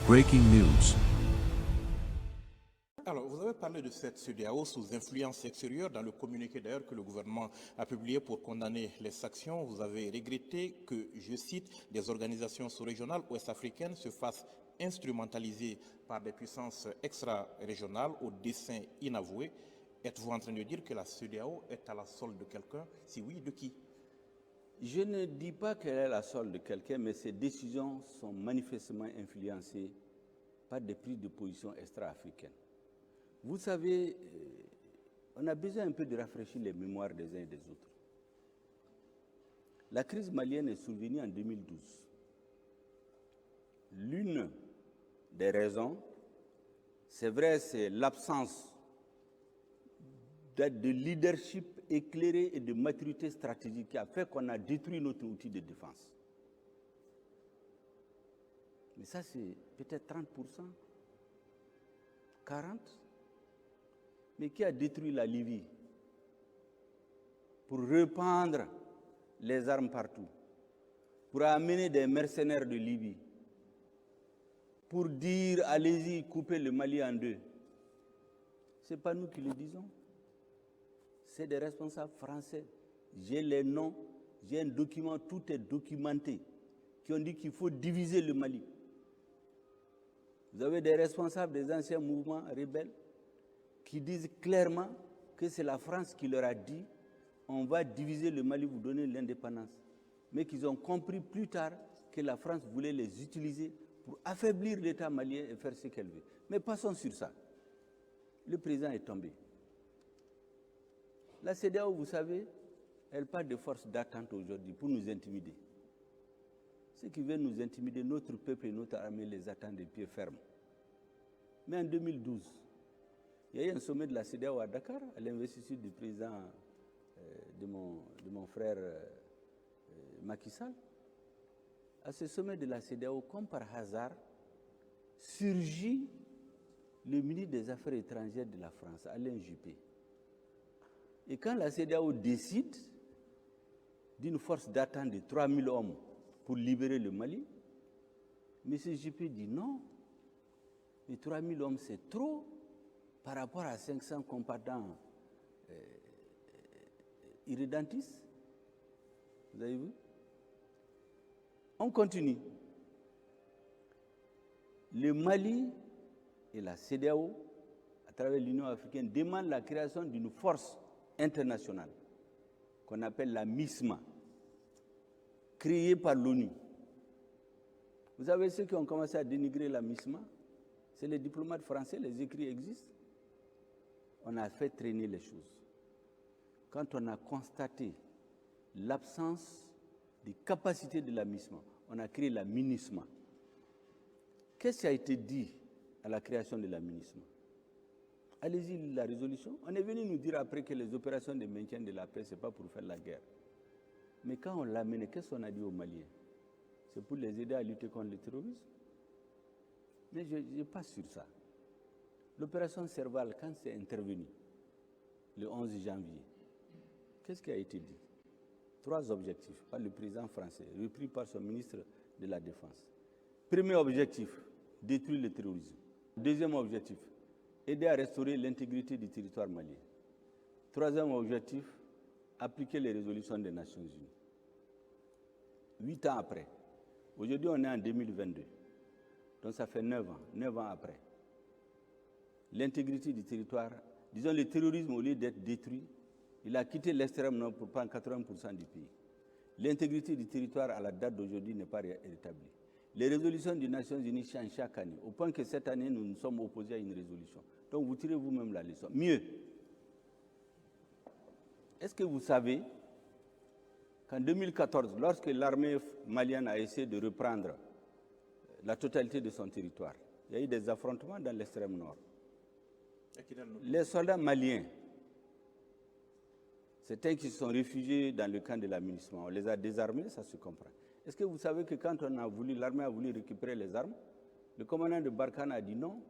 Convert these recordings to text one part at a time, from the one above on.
Breaking news. Alors, vous avez parlé de cette CEDEAO sous influence extérieure dans le communiqué d'ailleurs que le gouvernement a publié pour condamner les sanctions. Vous avez regretté que, je cite, des organisations sous-régionales ouest-africaines se fassent instrumentaliser par des puissances extra-régionales au dessein inavoué. Êtes-vous en train de dire que la CEDEAO est à la solde de quelqu'un? Si oui, de qui? Je ne dis pas qu'elle est la solde de quelqu'un, mais ces décisions sont manifestement influencées par des prises de position extra-africaines. Vous savez, on a besoin un peu de rafraîchir les mémoires des uns et des autres. La crise malienne est survenue en 2012. L'une des raisons, c'est vrai, c'est l'absence de leadership éclairé et de maturité stratégique qui a fait qu'on a détruit notre outil de défense. Mais ça, c'est peut-être 30%, 40%. Mais qui a détruit la Libye pour répandre les armes partout, pour amener des mercenaires de Libye, pour dire allez-y, coupez le Mali en deux. Ce n'est pas nous qui le disons. C'est des responsables français. J'ai les noms, j'ai un document, tout est documenté, qui ont dit qu'il faut diviser le Mali. Vous avez des responsables des anciens mouvements rebelles qui disent clairement que c'est la France qui leur a dit on va diviser le Mali, vous donner l'indépendance. Mais qu'ils ont compris plus tard que la France voulait les utiliser pour affaiblir l'État malien et faire ce qu'elle veut. Mais passons sur ça. Le président est tombé. La CEDEAO, vous savez, elle parle de forces d'attente aujourd'hui pour nous intimider. Ceux qui veulent nous intimider, notre peuple et notre armée les attendent de pied ferme. Mais en 2012, il y a eu un sommet de la CEDEAO à Dakar, à l'investiture du président de mon frère Macky Sall. À ce sommet de la CEDEAO, comme par hasard, surgit le ministre des Affaires étrangères de la France, Alain Juppé. Et quand la CEDEAO décide d'une force d'attente de 3000 hommes pour libérer le Mali, M. Juppé dit non, les 3000 hommes c'est trop par rapport à 500 combattants irrédentistes. Vous avez vu? On continue. Le Mali et la CEDEAO, à travers l'Union africaine, demandent la création d'une force internationale qu'on appelle la MISMA, créée par l'ONU. Vous savez ceux qui ont commencé à dénigrer la MISMA? C'est les diplomates français, les écrits existent. On a fait traîner les choses. Quand on a constaté l'absence des capacités de la MISMA, on a créé la MINUSMA. Qu'est-ce qui a été dit à la création de la MINUSMA? Allez-y, la résolution. On est venu nous dire après que les opérations de maintien de la paix, ce n'est pas pour faire la guerre. Mais quand on l'a mené, qu'est-ce qu'on a dit aux Maliens? C'est pour les aider à lutter contre le terrorisme. Mais je passe sur ça. L'opération Serval, quand c'est intervenu, le 11 janvier, qu'est-ce qui a été dit? 3 objectifs par le président français, repris par son ministre de la Défense. Premier objectif, détruire le terrorisme. Deuxième objectif, aider à restaurer l'intégrité du territoire malien. Troisième objectif, appliquer les résolutions des Nations Unies. 8 ans après, aujourd'hui on est en 2022, donc ça fait 9 ans après. L'intégrité du territoire, disons le terrorisme au lieu d'être détruit, il a quitté l'extrême nord pour prendre 80% du pays. L'intégrité du territoire à la date d'aujourd'hui n'est pas rétablie. Les résolutions des Nations Unies changent chaque année, au point que cette année, nous nous sommes opposés à une résolution. Donc vous tirez vous-même la leçon. Mieux, est-ce que vous savez qu'en 2014, lorsque l'armée malienne a essayé de reprendre la totalité de son territoire, il y a eu des affrontements dans l'extrême nord. Les soldats maliens, certains qui se sont réfugiés dans le camp de la MINUSMA, on les a désarmés, ça se comprend. Est-ce que vous savez que quand l'armée a voulu récupérer les armes, le commandant de Barkhane a dit non,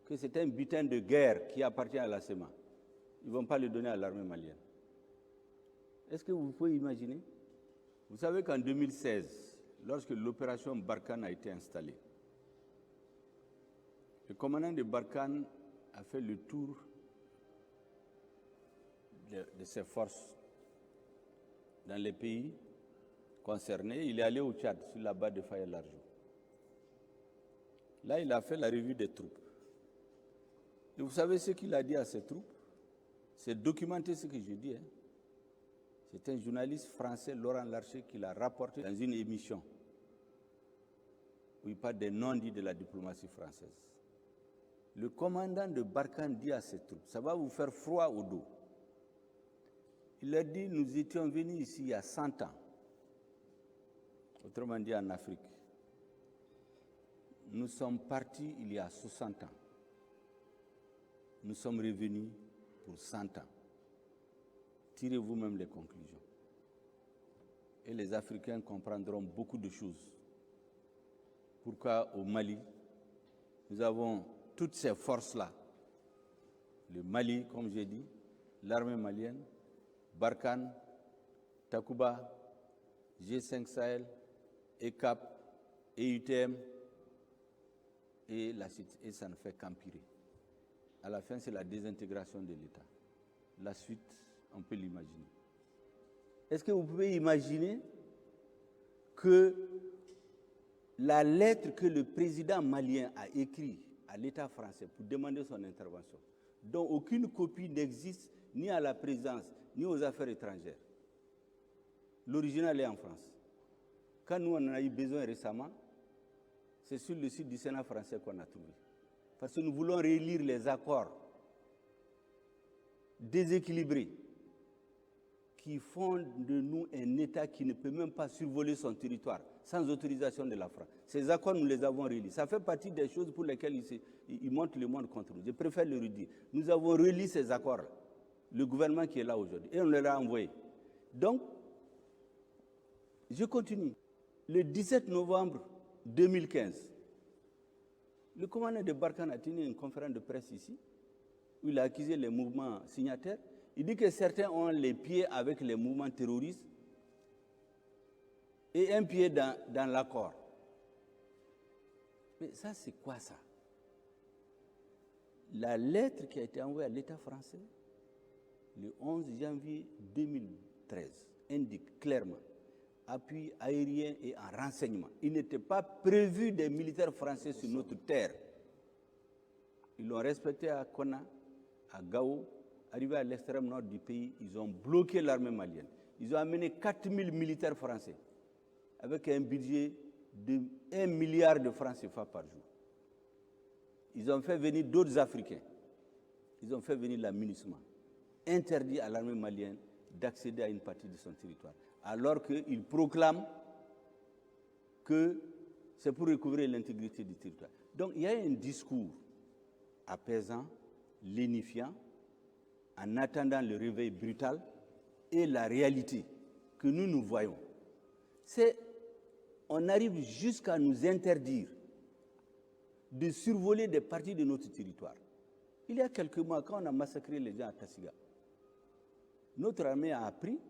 que c'était un butin de guerre qui appartient à la SEMA. Ils ne vont pas le donner à l'armée malienne. Est-ce que vous pouvez imaginer? Vous savez qu'en 2016, lorsque l'opération Barkhane a été installée, Le commandant de Barkhane a fait le tour de ses forces dans les pays concernés. Il est allé au Tchad, sur la base de Faya-Largeau. Là, il a fait la revue des troupes. Et vous savez ce qu'il a dit à ses troupes? C'est documenté ce que je dis. C'est un journaliste français, Laurent Larcher, qui l'a rapporté dans une émission où il parle des non-dits de la diplomatie française. Le commandant de Barkhane dit à ses troupes, ça va vous faire froid au dos. Il leur dit, nous étions venus ici il y a 100 ans, autrement dit en Afrique. Nous sommes partis il y a 60 ans. Nous sommes revenus pour 100 ans. Tirez vous-même les conclusions. Et les Africains comprendront beaucoup de choses. Pourquoi au Mali, nous avons toutes ces forces-là. Le Mali, comme j'ai dit, l'armée malienne, Barkhane, Takuba, G5 Sahel, ECAP, EUTM, et ça ne fait qu'empirer. À la fin, c'est la désintégration de l'État. La suite, on peut l'imaginer. Est-ce que vous pouvez imaginer que la lettre que le président malien a écrite à l'État français pour demander son intervention, dont aucune copie n'existe ni à la présidence, ni aux affaires étrangères. L'original est en France. Quand nous en a eu besoin récemment, c'est sur le site du Sénat français qu'on a trouvé. Parce que nous voulons relire les accords déséquilibrés qui font de nous un État qui ne peut même pas survoler son territoire sans autorisation de la France. Ces accords, nous les avons relis. Ça fait partie des choses pour lesquelles ils montent le monde contre nous. Je préfère le redire. Nous avons relis ces accords, le gouvernement qui est là aujourd'hui, et on les a envoyés. Donc, je continue. Le 17 novembre 2015, le commandant de Barkhane a tenu une conférence de presse ici, où il a accusé les mouvements signataires. Il dit que certains ont les pieds avec les mouvements terroristes et un pied dans l'accord. Mais ça, c'est quoi ça? La lettre qui a été envoyée à l'État français le 11 janvier 2013 indique clairement appui aérien et en renseignement. Il n'était pas prévu des militaires français sur notre terre. Ils l'ont respecté à Konna, à Gao. Arrivés à l'extrême nord du pays, ils ont bloqué l'armée malienne. Ils ont amené 4000 militaires français avec un budget de 1 milliard de francs CFA par jour. Ils ont fait venir d'autres Africains. Ils ont fait venir la MINUSMA, interdit à l'armée malienne d'accéder à une partie de son territoire, alors qu'ils proclament que c'est pour recouvrer l'intégrité du territoire. Donc il y a un discours apaisant, lénifiant, en attendant le réveil brutal et la réalité que nous voyons. On arrive jusqu'à nous interdire de survoler des parties de notre territoire. Il y a quelques mois, quand on a massacré les gens à Tassiga, notre armée a appris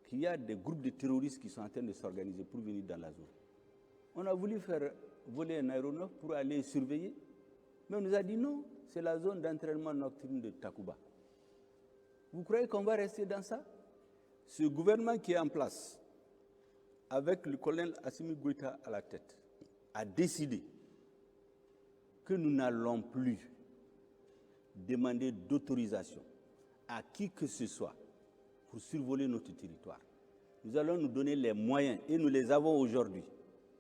qu'il y a des groupes de terroristes qui sont en train de s'organiser pour venir dans la zone. On a voulu faire voler un aéronef pour aller surveiller, mais on nous a dit non, c'est la zone d'entraînement nocturne de Takuba. Vous croyez qu'on va rester dans ça? Ce gouvernement qui est en place, avec le colonel Assimi Goïta à la tête, a décidé que nous n'allons plus demander d'autorisation à qui que ce soit pour survoler notre territoire. Nous allons nous donner les moyens, et nous les avons aujourd'hui.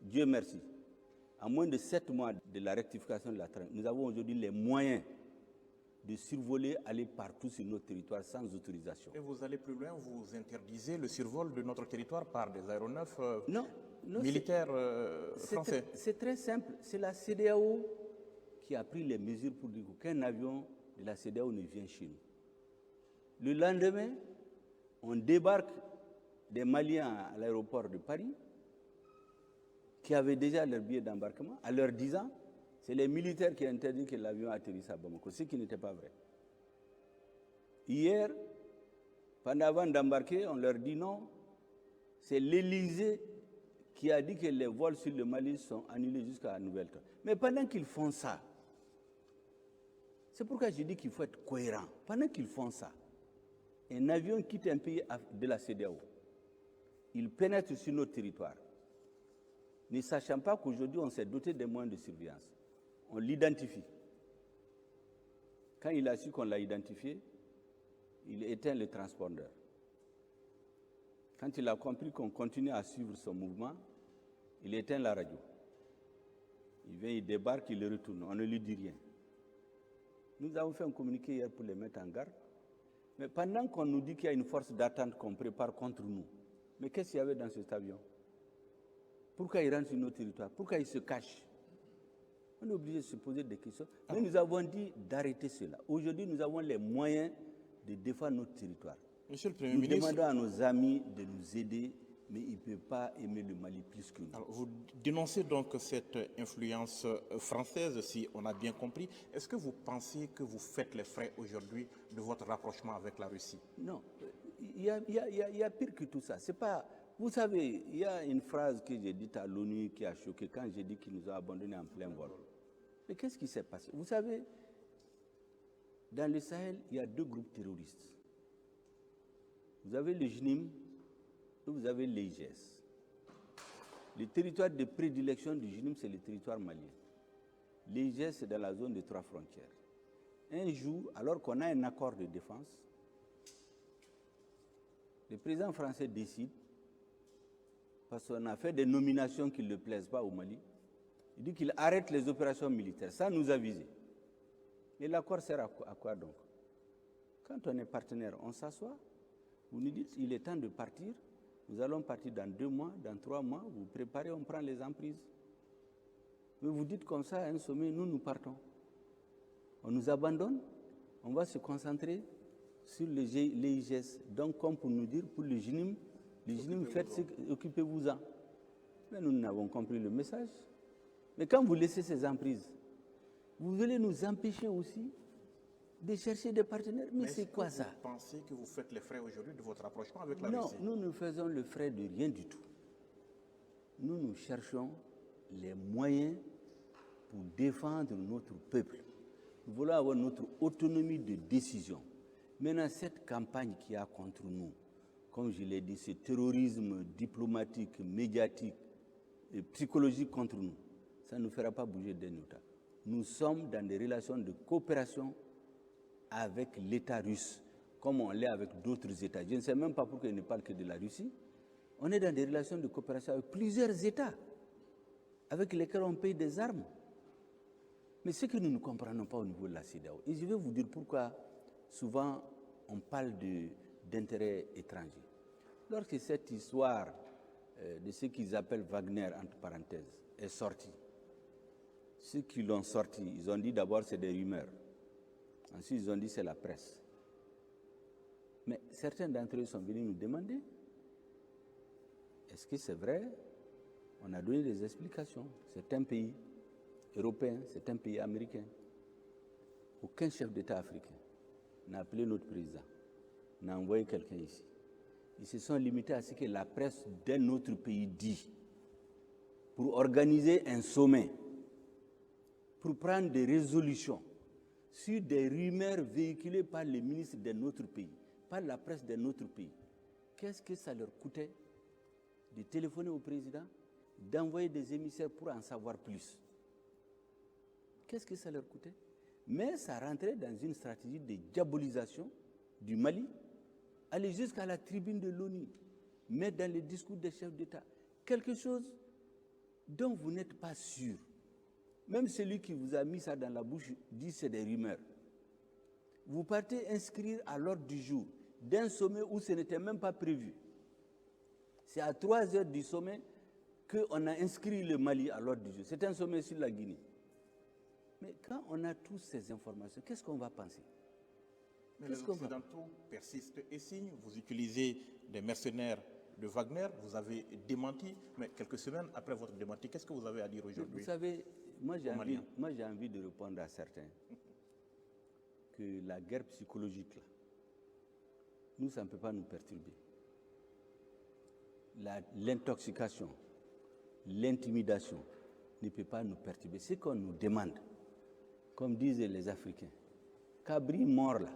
Dieu merci. À moins de 7 mois de la rectification de la trame, nous avons aujourd'hui les moyens de survoler, aller partout sur notre territoire sans autorisation. Et vous allez plus loin, vous interdisez le survol de notre territoire par des aéronefs militaires français. C'est très simple. C'est la CEDEAO qui a pris les mesures pour dire qu'aucun avion de la CEDEAO ne vient chez nous. Le lendemain, on débarque des Maliens à l'aéroport de Paris qui avaient déjà leur billet d'embarquement en leur disant c'est les militaires qui ont interdit que l'avion atterrisse à Bamako, ce qui n'était pas vrai. Hier, avant d'embarquer, on leur dit non, c'est l'Élysée qui a dit que les vols sur le Mali sont annulés jusqu'à Nouvelle-Temps. Mais pendant qu'ils font ça, C'est pourquoi je dis qu'il faut être cohérent. Pendant qu'ils font ça, un avion quitte un pays de la CEDEAO, il pénètre sur notre territoire, ne sachant pas qu'aujourd'hui on s'est doté des moyens de surveillance. On l'identifie. Quand il a su qu'on l'a identifié, il éteint le transpondeur. Quand il a compris qu'on continue à suivre son mouvement, il éteint la radio. Il vient, il débarque, il le retourne. On ne lui dit rien. Nous avons fait un communiqué hier pour les mettre en garde. Mais pendant qu'on nous dit qu'il y a une force d'attente qu'on prépare contre nous, mais qu'est-ce qu'il y avait dans cet avion? Pourquoi il rentre sur notre territoire? Pourquoi il se cache? On est obligé de se poser des questions. Mais nous avons dit d'arrêter cela. Aujourd'hui, nous avons les moyens de défendre notre territoire. Monsieur le Premier Nous ministre, demandons à nos amis de nous aider, mais ils ne peuvent pas aimer le Mali plus que nous. alors, vous dénoncez donc cette influence française, si on a bien compris. Est-ce que vous pensez que vous faites les frais aujourd'hui de votre rapprochement avec la Russie? Non, il y a pire que tout ça. C'est pas, vous savez, il y a une phrase que j'ai dite à l'ONU qui a choqué quand j'ai dit qu'ils nous ont abandonnés en plein vol. Mais qu'est-ce qui s'est passé? Vous savez, dans le Sahel, il y a deux groupes terroristes. Vous avez le JNIM et vous avez l'IGS. Le territoire de prédilection du JNIM, c'est le territoire malien. L'IGS, c'est dans la zone des 3 frontières. Un jour, alors qu'on a un accord de défense, le président français décide, parce qu'on a fait des nominations qui ne le plaisent pas au Mali, il dit qu'il arrête les opérations militaires, sans nous aviser. Et l'accord sert à quoi donc? Quand on est partenaire, on s'assoit, vous nous dites, il est temps de partir, nous allons partir dans 2 mois, dans 3 mois, vous préparez, on prend les emprises. Mais vous dites comme ça à un sommet, nous partons. On nous abandonne, on va se concentrer sur l'IGS. Donc, comme pour nous dire, pour le JNIM, occupez-vous-en. Mais nous n'avons compris le message. Mais quand vous laissez ces emprises, vous voulez nous empêcher aussi de chercher des partenaires. Mais c'est quoi ça? Vous pensez que vous faites les frais aujourd'hui de votre rapprochement avec la Non, Russie? nous ne faisons le frais de rien du tout. Nous cherchons les moyens pour défendre notre peuple. Nous voulons avoir notre autonomie de décision. Maintenant, cette campagne qu'il y a contre nous, comme je l'ai dit, ce terrorisme diplomatique, médiatique et psychologique contre nous, ça ne nous fera pas bouger d'un iota. Nous sommes dans des relations de coopération avec l'État russe, comme on l'est avec d'autres États. Je ne sais même pas pourquoi il ne parle que de la Russie. On est dans des relations de coopération avec plusieurs États, avec lesquels on paye des armes. Mais ce que nous ne comprenons pas au niveau de la CEDEAO, et je vais vous dire pourquoi souvent on parle d'intérêts étrangers. Lorsque cette histoire de ce qu'ils appellent Wagner, entre parenthèses, est sortie, ceux qui l'ont sorti, ils ont dit d'abord c'est des rumeurs. Ensuite, ils ont dit c'est la presse. Mais certains d'entre eux sont venus nous demander, est-ce que c'est vrai? On a donné des explications. C'est un pays européen, c'est un pays américain. Aucun chef d'État africain n'a appelé notre président, n'a envoyé quelqu'un ici. Ils se sont limités à ce que la presse d'un autre pays dit pour organiser un sommet, pour prendre des résolutions sur des rumeurs véhiculées par les ministres d'un autre pays, par la presse d'un autre pays. Qu'est-ce que ça leur coûtait de téléphoner au président, d'envoyer des émissaires pour en savoir plus? Qu'est-ce que ça leur coûtait? Mais ça rentrait dans une stratégie de diabolisation du Mali, aller jusqu'à la tribune de l'ONU, mettre dans les discours des chefs d'État quelque chose dont vous n'êtes pas sûr. Même celui qui vous a mis ça dans la bouche dit c'est des rumeurs. Vous partez inscrire à l'ordre du jour d'un sommet où ce n'était même pas prévu. C'est à 3 heures du sommet qu'on a inscrit le Mali à l'ordre du jour. C'est un sommet sur la Guinée. Mais quand on a toutes ces informations, qu'est-ce qu'on va penser? Mais les Occidentaux persistent et signent. Vous utilisez des mercenaires de Wagner, vous avez démenti, mais quelques semaines après votre démenti, qu'est-ce que vous avez à dire aujourd'hui? Vous savez, moi j'ai envie de répondre à certains que la guerre psychologique, là, nous, ça ne peut pas nous perturber. L'intoxication, l'intimidation ne peut pas nous perturber. Ce qu'on nous demande, comme disent les Africains, cabris morts là,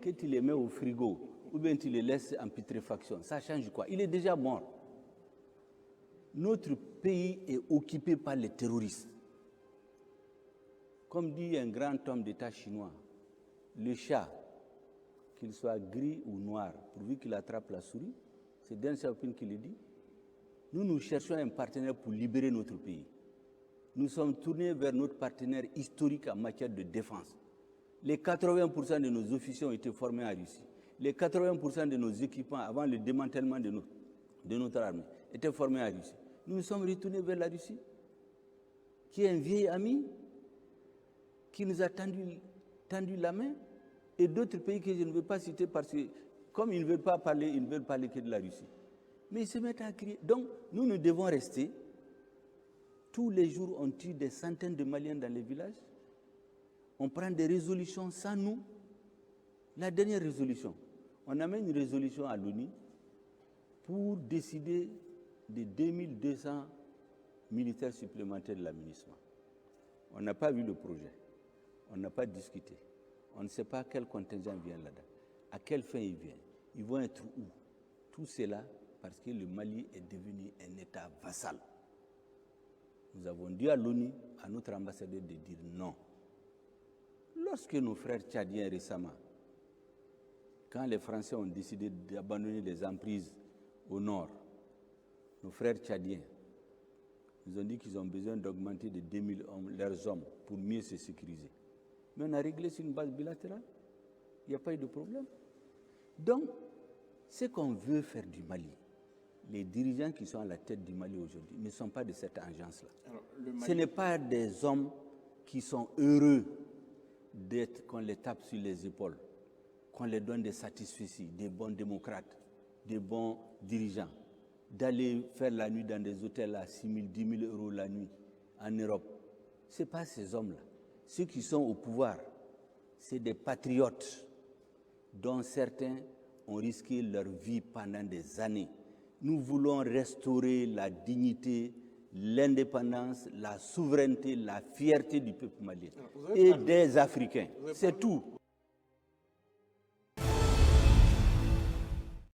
que tu les mets au frigo ou bien tu les laisses en putréfaction, ça change quoi? Il est déjà mort. Notre pays est occupé par les terroristes. Comme dit un grand homme d'État chinois, le chat, qu'il soit gris ou noir, pourvu qu'il attrape la souris, c'est Deng Xiaoping qui le dit. Nous cherchons un partenaire pour libérer notre pays. Nous sommes tournés vers notre partenaire historique en matière de défense. Les 80% de nos officiers ont été formés en Russie. Les 80% de nos équipements avant le démantèlement de notre armée étaient formés en Russie. Nous nous sommes retournés vers la Russie, qui est un vieil ami, qui nous a tendu la main, et d'autres pays que je ne veux pas citer parce que, comme ils ne veulent pas parler, ils ne veulent parler que de la Russie. Mais ils se mettent à crier. Donc, nous devons rester. Tous les jours, on tue des centaines de Maliens dans les villages. On prend des résolutions sans nous. La dernière résolution, on amène une résolution à l'ONU pour décider de 2200 militaires supplémentaires de l'aménagement. On n'a pas vu le projet. On n'a pas discuté. On ne sait pas quel contingent vient là-dedans. À quelle fin il vient. Ils vont être où? Tout cela parce que le Mali est devenu un État vassal. Nous avons dit à l'ONU, à notre ambassadeur, de dire non. Lorsque nos frères tchadiens récemment, quand les Français ont décidé d'abandonner les emprises au nord, nos frères tchadiens nous ont dit qu'ils ont besoin d'augmenter de 2000 hommes, leurs hommes pour mieux se sécuriser. Mais on a réglé sur une base bilatérale. Il n'y a pas eu de problème. Donc, ce qu'on veut faire du Mali, les dirigeants qui sont à la tête du Mali aujourd'hui ne sont pas de cette agence-là. Ce n'est pas des hommes qui sont heureux d'être, qu'on les tape sur les épaules, qu'on les donne des satisfecits, des bons démocrates, des bons dirigeants, d'aller faire la nuit dans des hôtels à 6 000, 10 000 euros la nuit en Europe. Ce n'est pas ces hommes-là. Ceux qui sont au pouvoir, c'est des patriotes dont certains ont risqué leur vie pendant des années. Nous voulons restaurer la dignité, l'indépendance, la souveraineté, la fierté du peuple malien et des Africains. C'est tout.